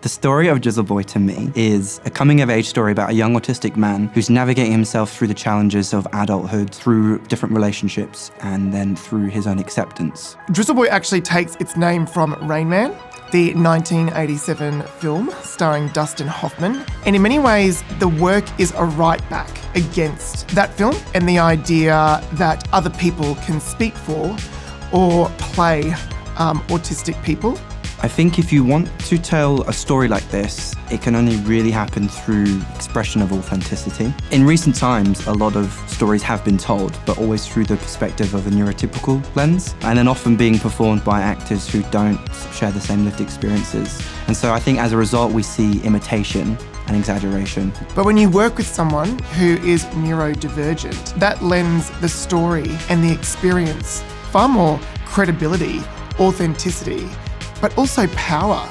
The story of DRIZZLE Boy to me is a coming-of-age story about a young autistic man who's navigating himself through the challenges of adulthood, through different relationships, and then through his own acceptance. DRIZZLE Boy actually takes its name from Rain Man, the 1987 film starring Dustin Hoffman. And in many ways, the work is a right back against that film and the idea that other people can speak for or play autistic people. I think if you want to tell a story like this, it can only really happen through expression of authenticity. In recent times, a lot of stories have been told, but always through the perspective of a neurotypical lens, and then often being performed by actors who don't share the same lived experiences. And so I think as a result, we see imitation and exaggeration. But when you work with someone who is neurodivergent, that lends the story and the experience far more credibility, authenticity, but also power.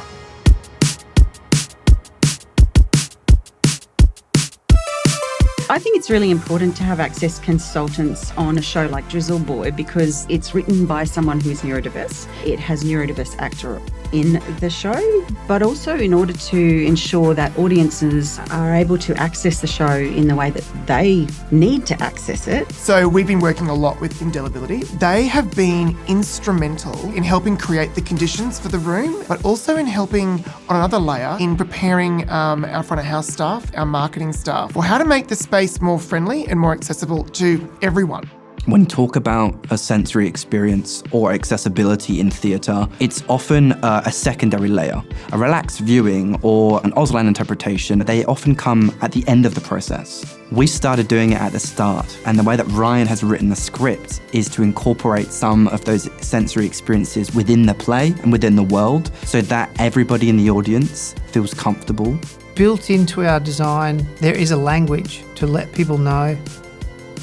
I think it's really important to have access consultants on a show like DRIZZLE Boy because it's written by someone who is neurodiverse. It has a neurodiverse actor in the show, but also in order to ensure that audiences are able to access the show in the way that they need to access it. So we've been working a lot with Indelibility. They have been instrumental in helping create the conditions for the room, but also in helping on another layer in preparing our front of house staff, our marketing staff, for how to make the space more friendly and more accessible to everyone. When you talk about a sensory experience or accessibility in theatre, it's often a secondary layer. A relaxed viewing or an Auslan interpretation, they often come at the end of the process. We started doing it at the start, and the way that Ryan has written the script is to incorporate some of those sensory experiences within the play and within the world so that everybody in the audience feels comfortable. Built into our design, there is a language to let people know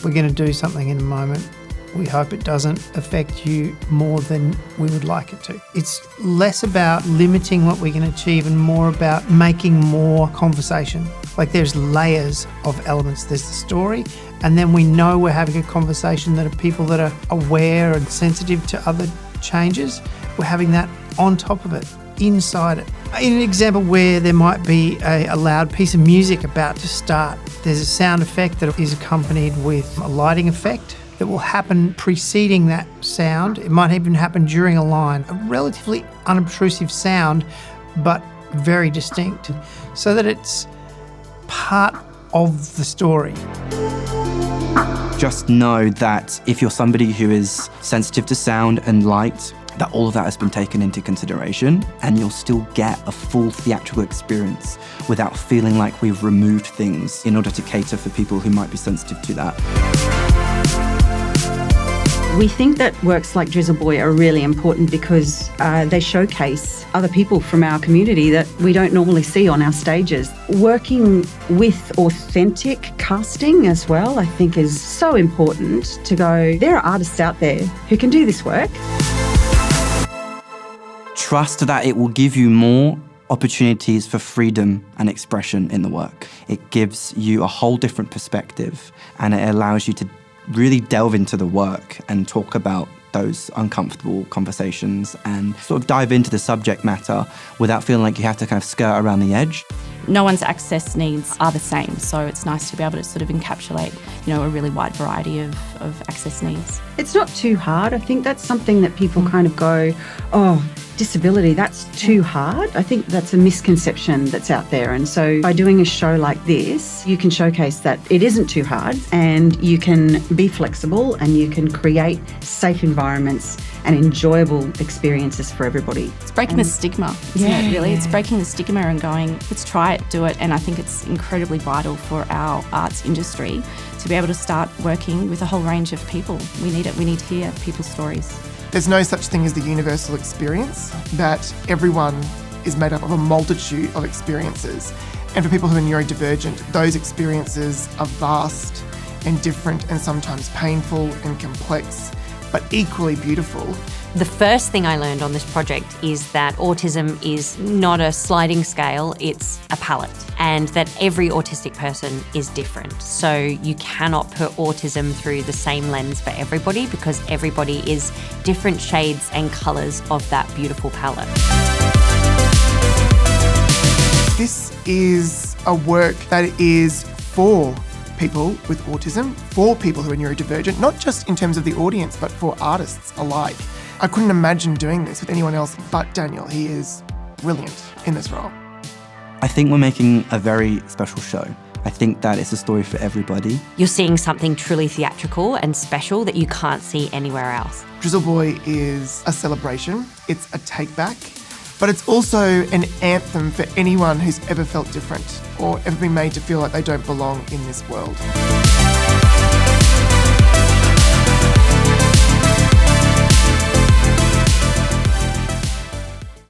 we're going to do something in a moment. We hope it doesn't affect you more than we would like it to. It's less about limiting what we can achieve and more about making more conversation. Like there's layers of elements. There's the story, and then we know we're having a conversation that are people that are aware and sensitive to other changes. We're having that on top of it, inside it. In an example where there might be a loud piece of music about to start, there's a sound effect that is accompanied with a lighting effect that will happen preceding that sound. It might even happen during a line. A relatively unobtrusive sound, but very distinct, so that it's part of the story. Just know that if you're somebody who is sensitive to sound and light, that all of that has been taken into consideration, and you'll still get a full theatrical experience without feeling like we've removed things in order to cater for people who might be sensitive to that. We think that works like DRIZZLE Boy are really important because they showcase other people from our community that we don't normally see on our stages. Working with authentic casting as well, I think is so important to go, there are artists out there who can do this work. Trust that it will give you more opportunities for freedom and expression in the work. It gives you a whole different perspective, and it allows you to really delve into the work and talk about those uncomfortable conversations and sort of dive into the subject matter without feeling like you have to kind of skirt around the edge. No one's access needs are the same, so it's nice to be able to sort of encapsulate, a really wide variety of access needs. It's not too hard. I think that's something that people kind of go, oh, disability, that's too hard. I think that's a misconception that's out there. And so by doing a show like this, you can showcase that it isn't too hard and you can be flexible and you can create safe environments and enjoyable experiences for everybody. It's breaking the stigma, isn't it, really? It's breaking the stigma and going, let's try it, do it. And I think it's incredibly vital for our arts industry to be able to start working with a whole range of people. We need it. We need to hear people's stories. There's no such thing as the universal experience, that everyone is made up of a multitude of experiences. And for people who are neurodivergent, those experiences are vast and different and sometimes painful and complex, but equally beautiful. The first thing I learned on this project is that autism is not a sliding scale, it's a palette, and that every autistic person is different. So you cannot put autism through the same lens for everybody because everybody is different shades and colours of that beautiful palette. is a work that is for people with autism, for people who are neurodivergent, not just in terms of the audience, but for artists alike. I couldn't imagine doing this with anyone else but Daniel. He is brilliant in this role. I think we're making a very special show. I think that it's a story for everybody. You're seeing something truly theatrical and special that you can't see anywhere else. DRIZZLE Boy is a celebration. It's a take back, but it's also an anthem for anyone who's ever felt different or ever been made to feel like they don't belong in this world.